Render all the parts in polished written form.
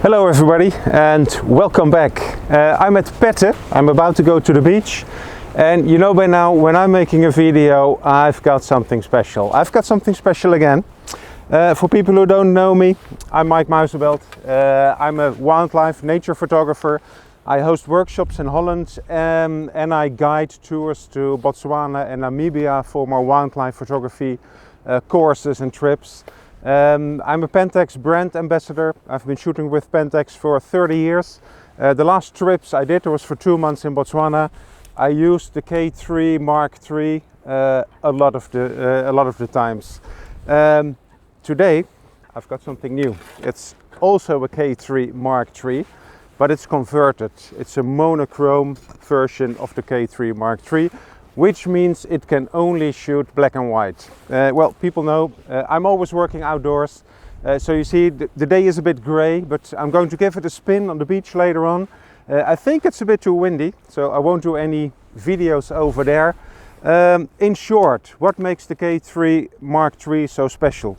Hello everybody and welcome back. I'm at Pette. I'm about to go to the beach, and you know by now when I'm making a video I've got something special. I've got something special again. For people who don't know me, I'm Mike Muizenbelt. I'm a wildlife nature photographer. I host workshops in Holland and I guide tours to Botswana and Namibia for my wildlife photography courses and trips. I'm a Pentax brand ambassador. I've been shooting with Pentax for 30 years. The last trips I did was for 2 months in Botswana. I used the K3 Mark III a lot of the times. Today I've got something new. It's also a K3 Mark III, but it's converted. It's a monochrome version of the K3 Mark III, which means it can only shoot black and white. Well, people know I'm always working outdoors, so you see the day is a bit grey, but I'm going to give it a spin on the beach later on. I think it's a bit too windy, so I won't do any videos over there. In short, what makes the K3 Mark III so special?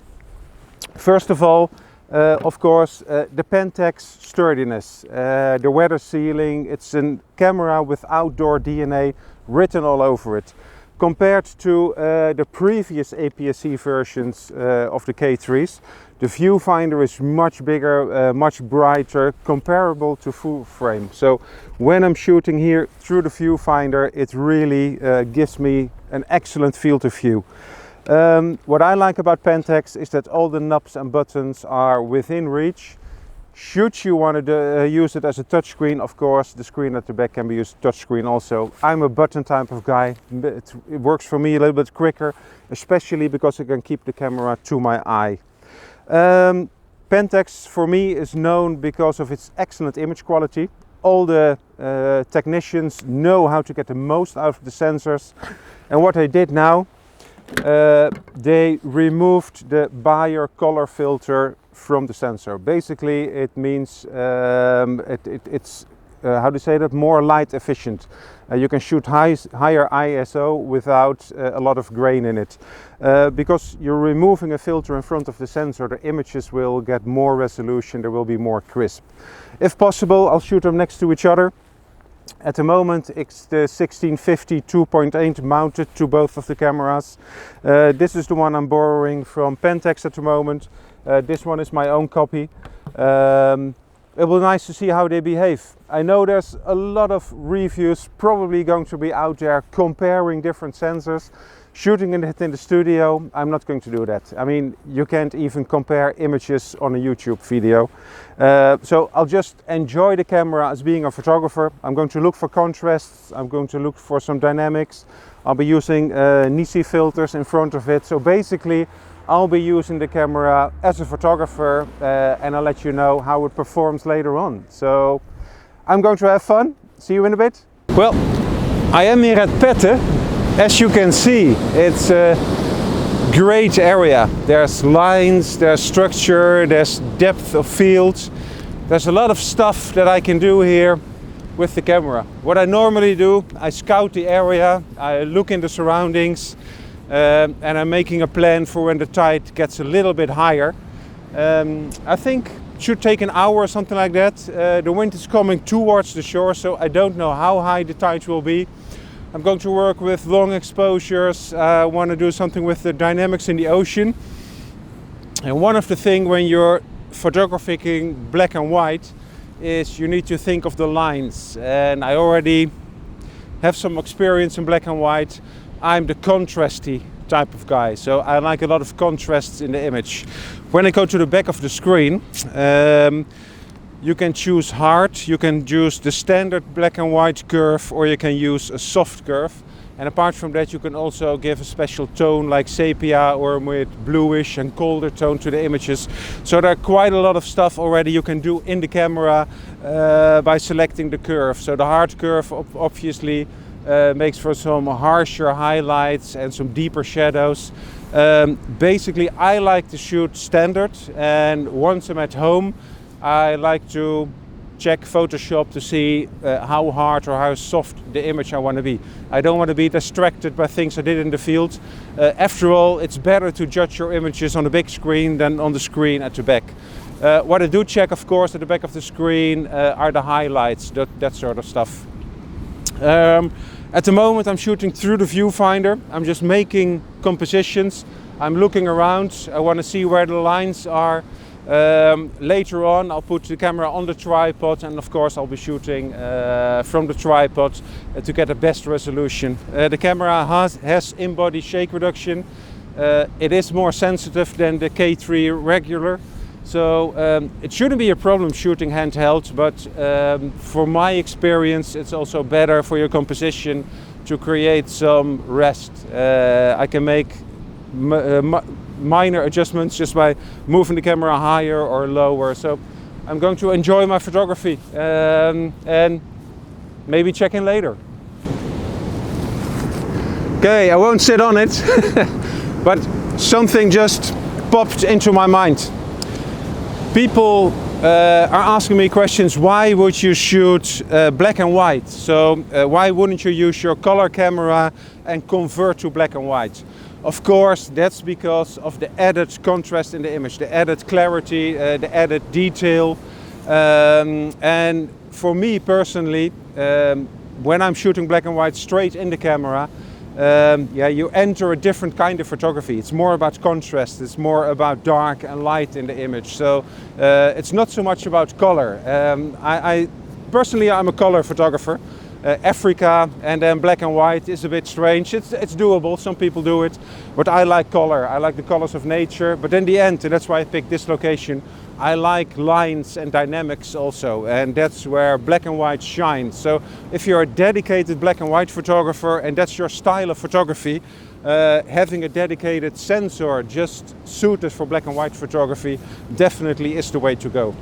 First of all, of course, the Pentax sturdiness, the weather sealing. It's a camera with outdoor DNA written all over it. Compared to the previous APS-C versions of the K3s, the viewfinder is much bigger, much brighter, comparable to full frame. So when I'm shooting here through the viewfinder, it really gives me an excellent field of view. What I like about Pentax is that all the knobs and buttons are within reach. Should you want to use it as a touchscreen, of course, the screen at the back can be used touchscreen also. I'm a button type of guy. It works for me a little bit quicker, especially because I can keep the camera to my eye. Pentax for me is known because of its excellent image quality. All the technicians know how to get the most out of the sensors. And what I did now, they removed the Bayer color filter from the sensor. Basically it means it's how to say that, more light efficient. You can shoot higher ISO without a lot of grain in it. Because you're removing a filter in front of the sensor, the images will get more resolution, they will be more crisp. If possible, I'll shoot them next to each other. At the moment it's the 1650 2.8 mounted to both of the cameras. This is the one I'm borrowing from Pentax at the moment. This one is my own copy. It will be nice to see how they behave. I know there's a lot of reviews probably going to be out there comparing different sensors. Shooting it in the studio, I'm not going to do that. I mean, you can't even compare images on a YouTube video. So I'll just enjoy the camera as being a photographer. I'm going to look for contrasts, I'm going to look for some dynamics. I'll be using Nisi filters in front of it. So basically, I'll be using the camera as a photographer and I'll let you know how it performs later on. So I'm going to have fun. See you in a bit. Well, I am here at Pette. As you can see, it's a great area. There's lines, there's structure, there's depth of field. There's a lot of stuff that I can do here with the camera. What I normally do, I scout the area, I look in the surroundings, and I'm making a plan for when the tide gets a little bit higher. I think it should take an hour or something like that. The wind is coming towards the shore, so I don't know how high the tide will be. I'm going to work with long exposures. I want to do something with the dynamics in the ocean. And one of the things when you're photographing black and white is you need to think of the lines. And I already have some experience in black and white. I'm the contrasty type of guy, so I like a lot of contrasts in the image. When I go to the back of the screen, you can choose hard, you can use the standard black and white curve, or you can use a soft curve. And apart from that, you can also give a special tone like sepia or with bluish and colder tone to the images. So there are quite a lot of stuff already you can do in the camera by selecting the curve. So the hard curve obviously makes for some harsher highlights and some deeper shadows. Basically, I like to shoot standard, and once I'm at home, I like to check Photoshop to see how hard or how soft the image I want to be. I don't want to be distracted by things I did in the field. After all, it's better to judge your images on the big screen than on the screen at the back. What I do check, of course, at the back of the screen are the highlights, that sort of stuff. At the moment I'm shooting through the viewfinder. I'm just making compositions. I'm looking around. I want to see where the lines are. Later on I'll put the camera on the tripod, and of course I'll be shooting from the tripod to get the best resolution. The camera has in-body shake reduction. It is more sensitive than the K3 regular, so it shouldn't be a problem shooting handheld, but for my experience it's also better for your composition to create some rest. I can make minor adjustments just by moving the camera higher or lower, so I'm going to enjoy my photography and maybe check in later. Okay, I won't sit on it, but something just popped into my mind. People are asking me questions, why would you shoot black and white? So why wouldn't you use your color camera and convert to black and white? Of course, that's because of the added contrast in the image, the added clarity, the added detail. And for me personally, when I'm shooting black and white straight in the camera, yeah, you enter a different kind of photography. It's more about contrast, it's more about dark and light in the image. So it's not so much about color. Personally, I'm a color photographer. Africa and then black and white is a bit strange. It's doable, some people do it, but I like color. I like the colors of nature, but in the end, and that's why I picked this location, I like lines and dynamics also, and that's where black and white shines. So if you're a dedicated black and white photographer and that's your style of photography, having a dedicated sensor just suited for black and white photography definitely is the way to go.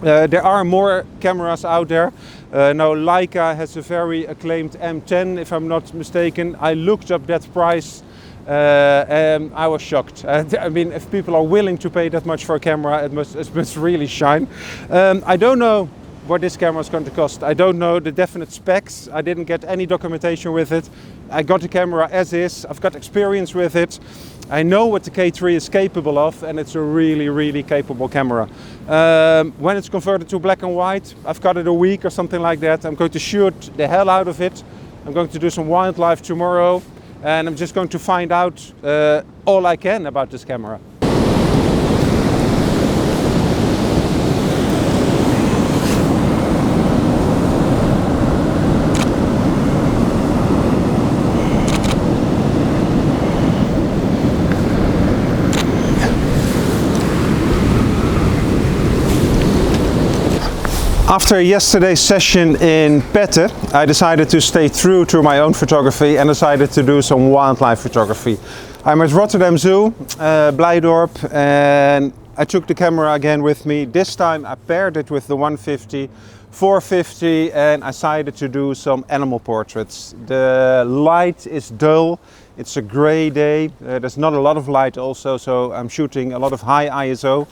There are more cameras out there. Now Leica has a very acclaimed M10, if I'm not mistaken. I looked up that price and I was shocked. I mean, if people are willing to pay that much for a camera, it must really shine. I don't know what this camera is going to cost. I don't know the definite specs. I didn't get any documentation with it. I got the camera as is. I've got experience with it. I know what the K3 is capable of, and it's a really, really capable camera. When it's converted to black and white, I've got it a week or something like that. I'm going to shoot the hell out of it. I'm going to do some wildlife tomorrow, and I'm just going to find out all I can about this camera. After yesterday's session in Petten, I decided to stay true to my own photography and decided to do some wildlife photography. I'm at Rotterdam Zoo, Blijdorp, and I took the camera again with me. This time I paired it with the 150, 450, and I decided to do some animal portraits. The light is dull, it's a grey day, there's not a lot of light also, so I'm shooting a lot of high ISO.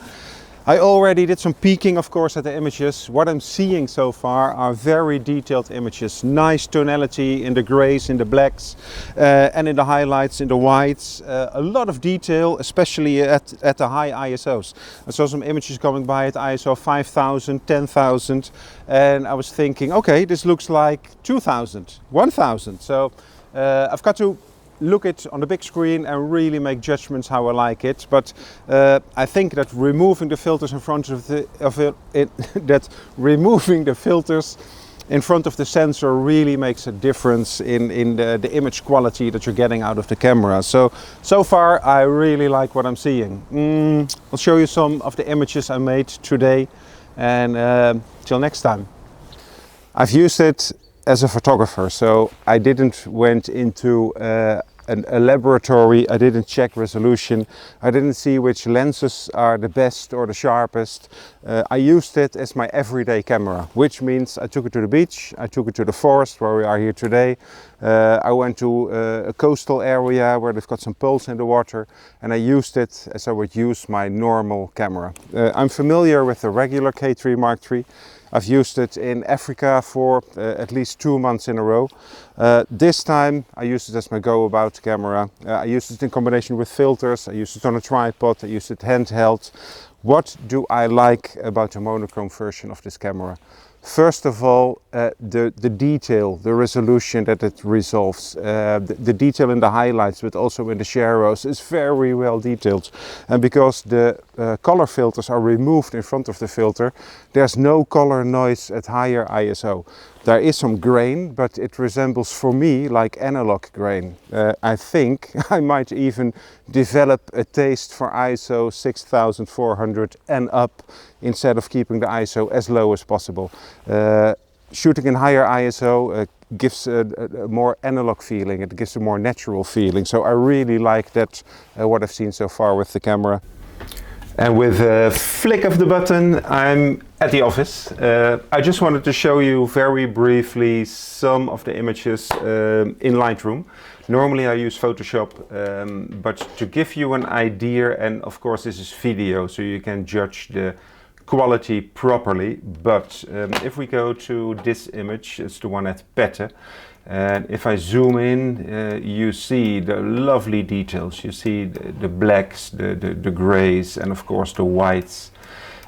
I already did some peeking, of course, at the images. What I'm seeing so far are very detailed images. Nice tonality in the grays, in the blacks, and in the highlights, in the whites. A lot of detail, especially at the high ISOs. I saw some images coming by at ISO 5000, 10,000, and I was thinking, okay, this looks like 2000, 1000. So I've got to look it on the big screen and really make judgments how I like it. But I think that removing the filters in front of removing the filters in front of the sensor really makes a difference in the image quality that you're getting out of the camera. So far I really like what I'm seeing. I'll show you some of the images I made today, and till next time. I've used it as a photographer, so I didn't went into a laboratory. I didn't check resolution. I didn't see which lenses are the best or the sharpest. I used it as my everyday camera, which means I took it to the beach, I took it to the forest where we are here today. I went to a coastal area where they've got some poles in the water, and I used it as I would use my normal camera. I'm familiar with the regular K3 Mark III. I've used it in Africa for at least 2 months in a row. This time I used it as my go-about camera. I used it in combination with filters, I used it on a tripod, I used it handheld. What do I like about the monochrome version of this camera? First of all, the detail, the resolution that it resolves, the detail in the highlights, but also in the shadows is very well detailed. And because the color filters are removed in front of the filter, there's no color noise at higher ISO. There is some grain, but it resembles for me like analog grain. I think I might even develop a taste for ISO 6400 and up instead of keeping the ISO as low as possible. Shooting in higher ISO gives a more analog feeling, it gives a more natural feeling. So I really like that, what I've seen so far with the camera. And with a flick of the button, I'm at the office. I just wanted to show you very briefly some of the images in Lightroom. Normally I use Photoshop, but to give you an idea, and of course this is video, so you can judge the quality properly. But if we go to this image, it's the one at Pette. And if I zoom in, you see the lovely details. You see the blacks, the grays, and of course the whites.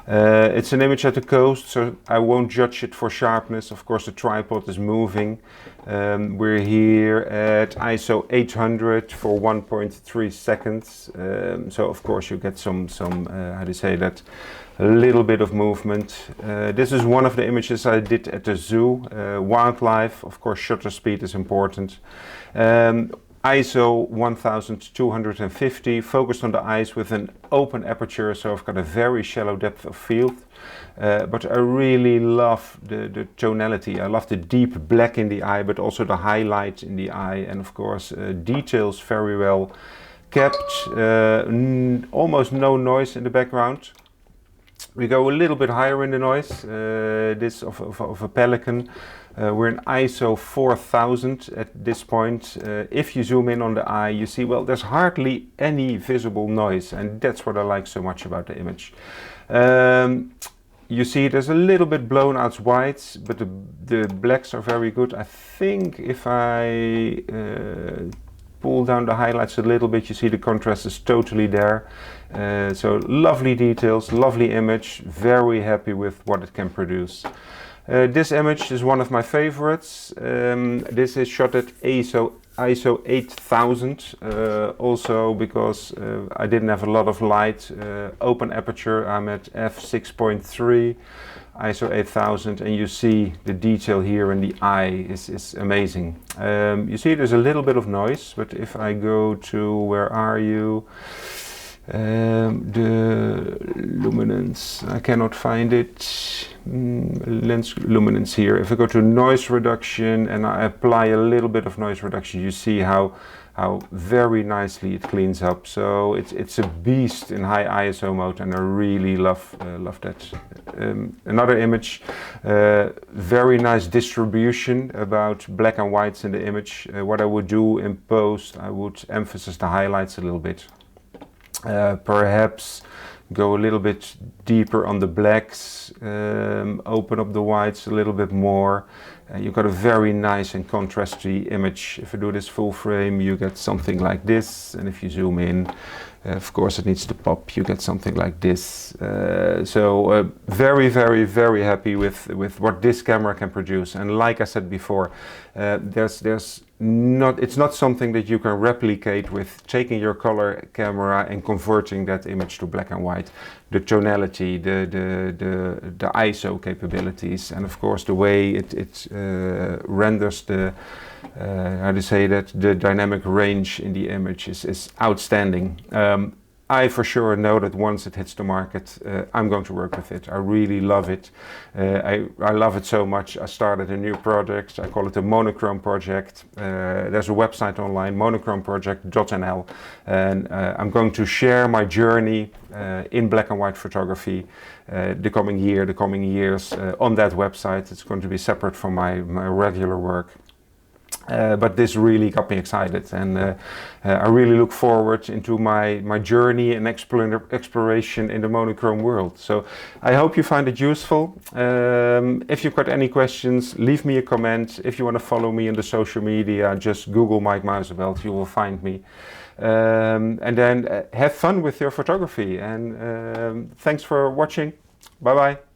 It's an image at the coast, so I won't judge it for sharpness. Of course the tripod is moving. We're here at ISO 800 for 1.3 seconds. So of course you get some how do you say that, a little bit of movement. This is one of the images I did at the zoo. Wildlife, of course shutter speed is important. ISO 1250, focused on the eyes with an open aperture, so I've got a very shallow depth of field. But I really love the tonality. I love the deep black in the eye, but also the highlight in the eye, and of course details very well kept. Almost no noise in the background. We go a little bit higher in the noise, this of a pelican. We're in ISO 4000 at this point. If you zoom in on the eye, you see, well, there's hardly any visible noise, and that's what I like so much about the image. You see there's a little bit blown out whites, but the blacks are very good. I think if I pull down the highlights a little bit, you see the contrast is totally there. So lovely details, lovely image, very happy with what it can produce. This image is one of my favorites. This is shot at ISO 8000, also because I didn't have a lot of light. Open aperture, I'm at f6.3, ISO 8000, and you see the detail here in the eye is amazing. You see there's a little bit of noise, but if I go to, where are you? The luminance, I cannot find it. Lens luminance here. If I go to noise reduction and I apply a little bit of noise reduction, you see how very nicely it cleans up. So it's a beast in high ISO mode, and I really love that. Another image, very nice distribution about black and whites in the image. What I would do in post, I would emphasize the highlights a little bit. Perhaps go a little bit deeper on the blacks, open up the whites a little bit more. You've got a very nice and contrasty image. If I do this full frame, you get something like this, and if you zoom in, of course it needs to pop, you get something like this. So very, very, very happy with what this camera can produce. And like I said before, it's not something that you can replicate with taking your color camera and converting that image to black and white. The tonality, the ISO capabilities, and of course the way it renders the how to say that, the dynamic range in the image is outstanding. I for sure know that once it hits the market, I'm going to work with it. I really love it. I love it so much. I started a new project. I call it a monochrome project. There's a website online, monochromeproject.nl, and I'm going to share my journey in black and white photography the coming years on that website. It's going to be separate from my regular work. But this really got me excited, and I really look forward into my journey and exploration in the monochrome world. So I hope you find it useful. If you've got any questions, leave me a comment. If you want to follow me on the social media, just Google Mike Muizenveld, you will find me. And then have fun with your photography, and thanks for watching. Bye bye.